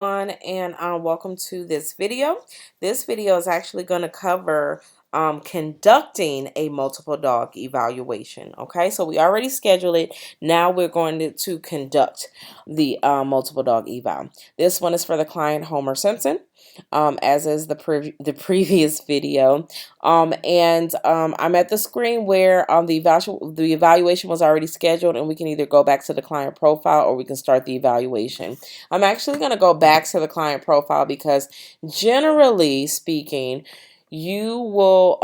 And welcome to this video. This video is actually going to cover conducting a multiple dog evaluation. Okay, so we already scheduled it. Now we're going to conduct the multiple dog eval. This one is for the client Homer Simpson, as is the previous video. I'm at the screen where the evaluation was already scheduled, and we can either go back to the client profile or we can start the evaluation. I'm actually going to go back to the client profile because generally speaking, you will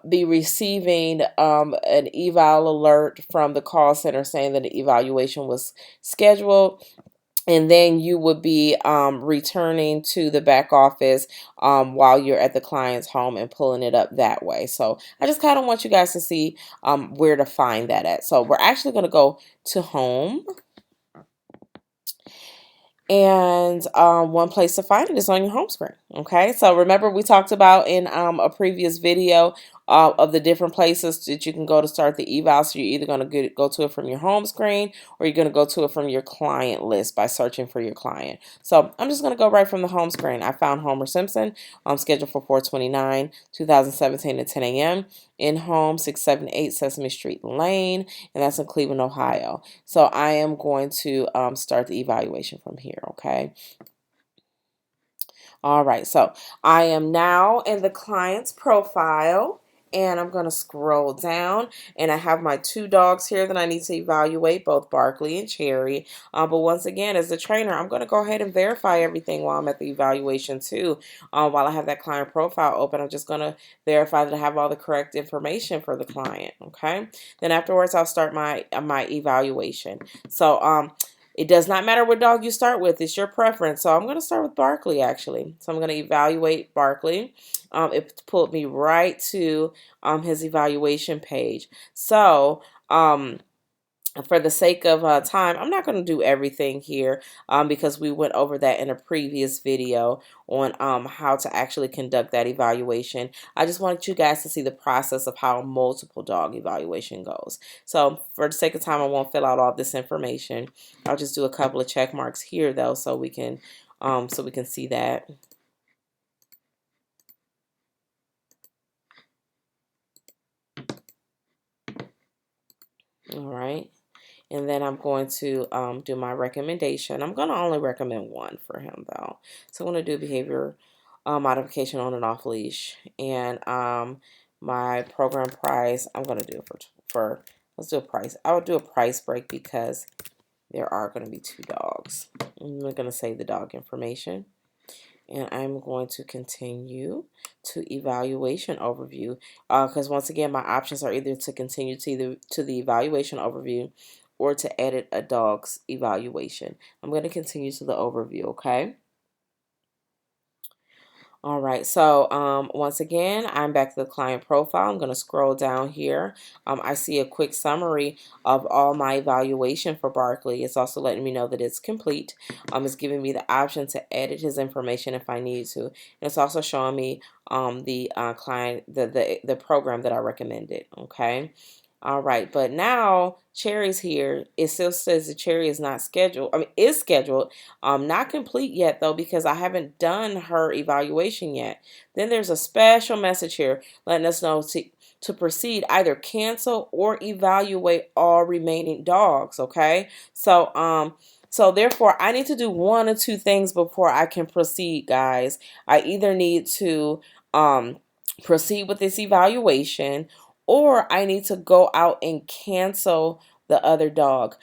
be receiving an eval alert from the call center saying that the evaluation was scheduled. And then you would be returning to the back office while you're at the client's home and pulling it up that way. So I just kind of want you guys to see where to find that at. So we're actually going to go to home. And one place to find it is on your home screen. Okay, so remember we talked about in a previous video of the different places that you can go to start the eval. So you're either going to go to it from your home screen or you're going to go to it from your client list by searching for your client. So I'm just going to go right from the home screen. I found Homer Simpson. Scheduled for 4/29/2017 at 10 a.m. in home 678 Sesame Street Lane, and that's in Cleveland, Ohio. So I am going to start the evaluation from here. Okay. All right, so I am now in the client's profile, and I'm going to scroll down, and I have my two dogs here that I need to evaluate, both Barkley and Cherry. But once again, as the trainer, I'm going to go ahead and verify everything while I'm at the evaluation too. While I have that client profile open, I'm just going to verify that I have all the correct information for the client. Okay. Then afterwards, I'll start my evaluation. So it does not matter what dog you start with. It's your preference. So I'm going to start with Barkley, actually. So I'm going to evaluate Barkley. It pulled me right to his evaluation page. So for the sake of time, I'm not going to do everything here because we went over that in a previous video on how to actually conduct that evaluation. I just wanted you guys to see the process of how a multiple dog evaluation goes. So for the sake of time, I won't fill out all this information. I'll just do a couple of check marks here though, so we can see that. All right. And then I'm going to do my recommendation. I'm going to only recommend one for him, though. So I'm going to do behavior modification on and off leash. And my program price, I'm going to do it let's do a price. I would do a price break because there are going to be two dogs. I'm going to save the dog information. And I'm going to continue to evaluation overview because once again, my options are either to continue to the evaluation overview or to edit a dog's evaluation. I'm going to continue to the overview, okay? All right, so once again, I'm back to the client profile. I'm going to scroll down here. I see a quick summary of all my evaluation for Barkley. It's also letting me know that it's complete. It's giving me the option to edit his information if I need to. And it's also showing me the the program that I recommended, okay? All right, but now Cherry's here. It still says the Cherry is not scheduled. I mean, is scheduled. Not complete yet though because I haven't done her evaluation yet. Then there's a special message here letting us know to proceed, either cancel or evaluate all remaining dogs. Okay, so therefore I need to do one or two things before I can proceed, guys. I either need to proceed with this evaluation or I need to go out and cancel the other dog.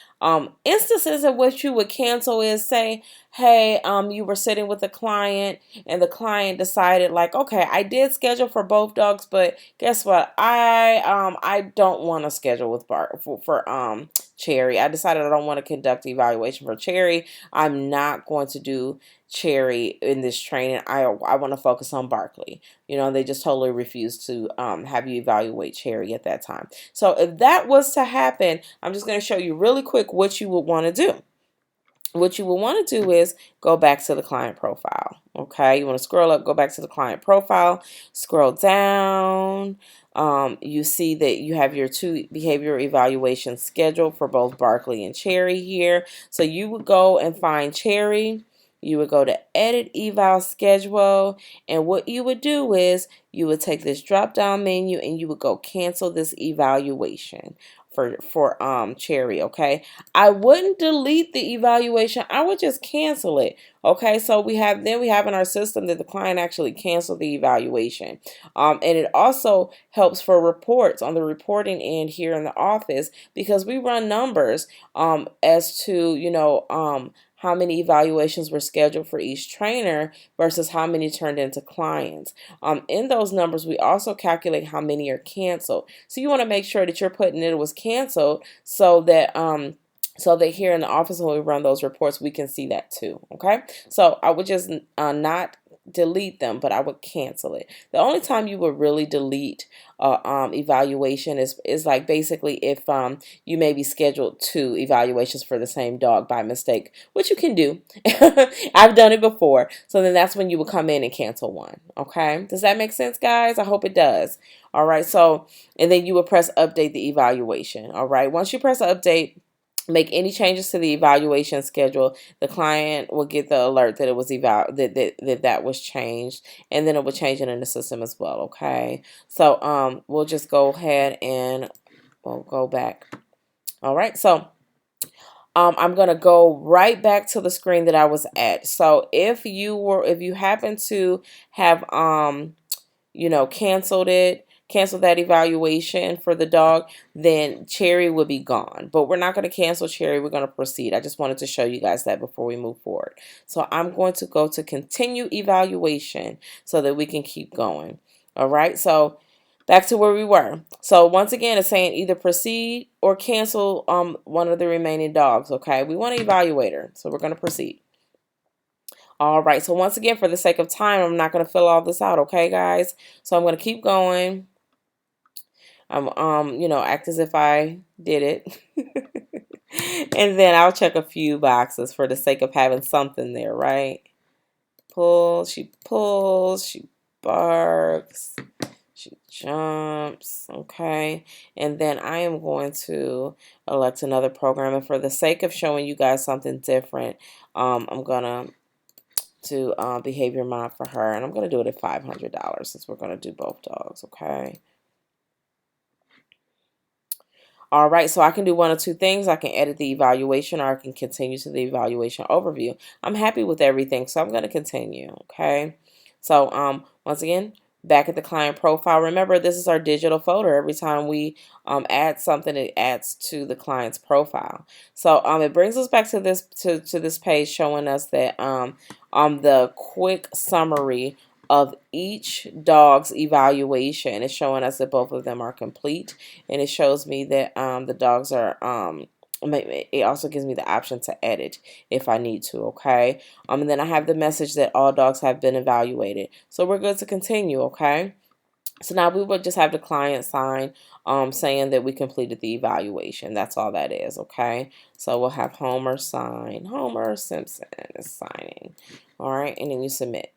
Instances of what you would cancel is say, hey, you were sitting with a client and the client decided like, okay, I did schedule for both dogs, but guess what? I don't want to schedule with for Cherry. I decided I don't want to conduct the evaluation for Cherry. I'm not going to do Cherry in this training. I want to focus on Barkley. You know, they just totally refused to have you evaluate Cherry at that time. So if that was to happen, I'm just going to show you really quick what you would want to do. What you will want to do is go back to the client profile. Okay, you want to scroll up, go back to the client profile, scroll down. You see that you have your two behavior evaluations scheduled for both Barkley and Cherry here. So you would go and find Cherry. You would go to edit eval schedule, and what you would do is you would take this drop down menu and you would go cancel this evaluation for Cherry. Okay, I wouldn't delete the evaluation, I would just cancel it. Okay, so we have in our system that the client actually canceled the evaluation. And it also helps for reports on the reporting end here in the office, because we run numbers as to, how many evaluations were scheduled for each trainer versus how many turned into clients. In those numbers, we also calculate how many are canceled. So you want to make sure that you're putting it was canceled, so that here in the office when we run those reports, we can see that too. Okay, so I would just not delete them, but I would cancel it. The only time you would really delete evaluation is like basically if you maybe scheduled 2 evaluations for the same dog by mistake, which you can do. I've done it before. So then that's when you would come in and cancel one. Okay, does that make sense, guys? I hope it does. All right, so and then you would press update the evaluation. All right, once you press update, make any changes to the evaluation schedule, the client will get the alert that it was that was changed, and then it will change it in the system as well. Okay, so we'll just go ahead and we'll go back. All right, so I'm gonna go right back to the screen that I was at. So if you happen to have cancel that evaluation for the dog, then Cherry will be gone. But we're not going to cancel Cherry. We're going to proceed. I just wanted to show you guys that before we move forward. So I'm going to go to continue evaluation so that we can keep going. All right. So back to where we were. So once again, it's saying either proceed or cancel one of the remaining dogs. Okay. We want to evaluate her. So we're going to proceed. All right. So once again, for the sake of time, I'm not going to fill all this out. Okay, guys. So I'm going to keep going. I'm act as if I did it. And then I'll check a few boxes for the sake of having something there, right? She pulls, she barks, she jumps, okay? And then I am going to elect another program, and for the sake of showing you guys something different, I'm gonna do behavior mod for her, and I'm gonna do it at $500 since we're gonna do both dogs, okay? All right, so I can do one of two things. I can edit the evaluation, or I can continue to the evaluation overview. I'm happy with everything, so I'm going to continue, okay? So once again, back at the client profile, remember this is our digital folder. Every time we add something, it adds to the client's profile. So it brings us back to this page showing us that the quick summary of each dog's evaluation is showing us that both of them are complete, and it shows me that the dogs are it also gives me the option to edit if I need to, okay? And then I have the message that all dogs have been evaluated. So we're good to continue, okay? So now we would just have the client sign saying that we completed the evaluation. That's all that is, okay? So we'll have Homer sign. Homer Simpson is signing. All right, and then you submit.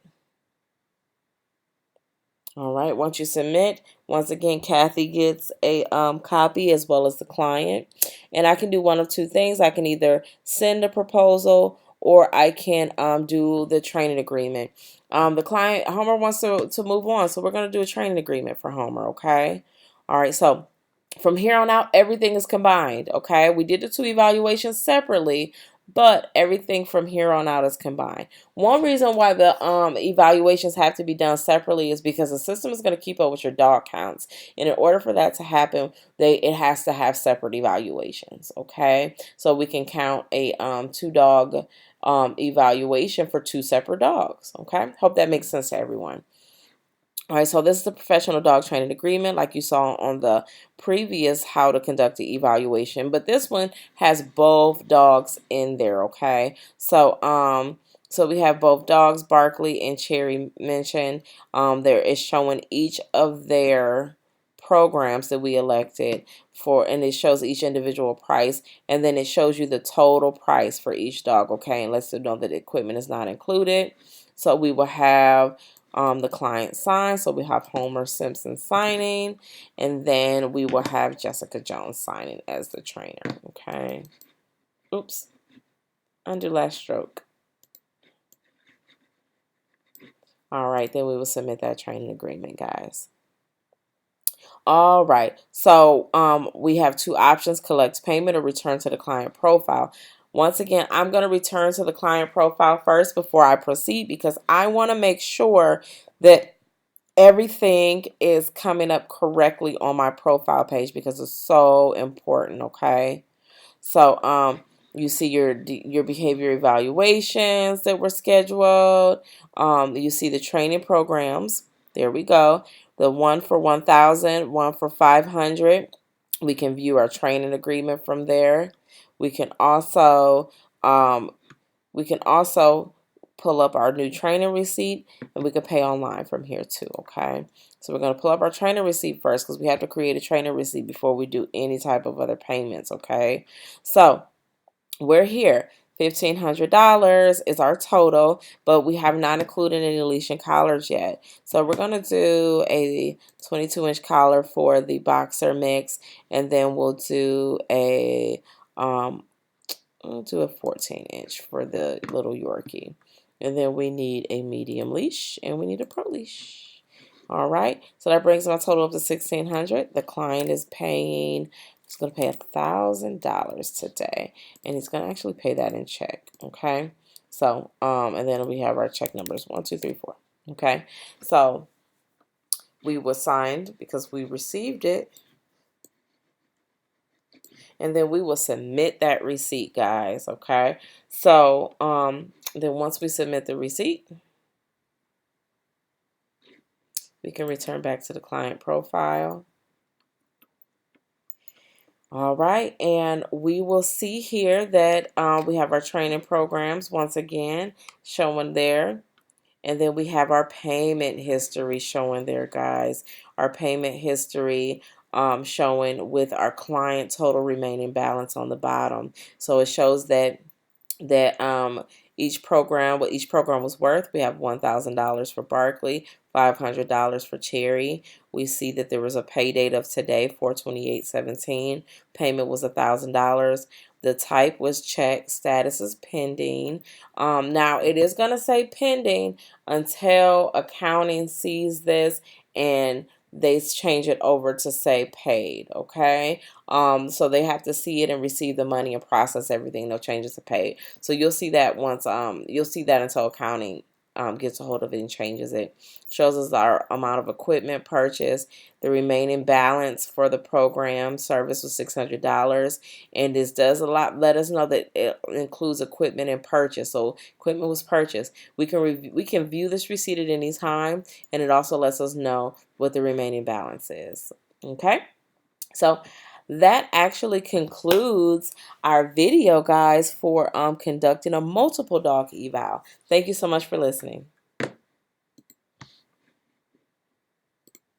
All right, once you submit, once again, Kathy gets a copy as well as the client. And I can do one of two things. I can either send a proposal or I can do the training agreement. The client, Homer, wants to move on, so we're going to do a training agreement for Homer, okay? All right, so from here on out, everything is combined, okay? We did the 2 evaluations separately, but everything from here on out is combined. One reason why the evaluations have to be done separately is because the system is going to keep up with your dog counts. And in order for that to happen, it has to have separate evaluations, okay? So we can count a 2-dog evaluation for 2 separate dogs, okay? Hope that makes sense to everyone. All right, so this is the professional dog training agreement like you saw on the previous how to conduct the evaluation, but this one has both dogs in there, okay? So we have both dogs, Barkley and Cherry mentioned. There is showing each of their programs that we elected for, and it shows each individual price, and then it shows you the total price for each dog, okay? And lets you know that equipment is not included. So we will have the client sign. So we have Homer Simpson signing, and then we will have Jessica Jones signing as the trainer. Okay. Oops. Undo last stroke. All right, then we will submit that training agreement, guys. All right, so we have two options: collect payment or return to the client profile. Once again, I'm going to return to the client profile first before I proceed, because I want to make sure that everything is coming up correctly on my profile page, because it's so important. Okay, so you see your behavior evaluations that were scheduled. You see the training programs. There we go. The one for 1,000, one for 500. We can view our training agreement from there. We can also um, we can also pull up our new training receipt, and we can pay online from here too. Okay, so we're going to pull up our training receipt first, because we have to create a training receipt before we do any type of other payments. Okay, so we're here. $1,500 is our total, but we have not included any leash and collars yet. So we're going to do a 22-inch collar for the boxer mix, and then we'll do we'll do a 14-inch for the little Yorkie. And then we need a medium leash, and we need a pro leash. All right, so that brings my total up to $1,600. The client is paying, he's going to pay $1,000 today, and he's going to actually pay that in check. Okay, so and then we have our check numbers 1, 2, 3, 4. Okay, so we were signed because we received it, and then we will submit that receipt, guys. Okay, so then once we submit the receipt, we can return back to the client profile. All right, and we will see here that we have our training programs once again showing there. And then we have our payment history showing there, guys. Our payment history showing with our client total remaining balance on the bottom. So it shows that what each program was worth. We have $1,000 for Barkley, $500 for Cherry. We see that there was a pay date of today, 4/28/17. Payment was $1,000. The type was check. Status is pending. Now it is going to say pending until accounting sees this and they change it over to say paid. Okay, so they have to see it and receive the money and process everything. No changes to paid. So you'll see that once you'll see that until accounting gets a hold of it and changes it. Shows us our amount of equipment purchased, the remaining balance for the program service was $600, and this does let us know that it includes equipment and purchase. So equipment was purchased. We can view this receipt at any time, and it also lets us know what the remaining balance is. Okay, so that actually concludes our video, guys, for conducting a multiple dog eval. Thank you so much for listening.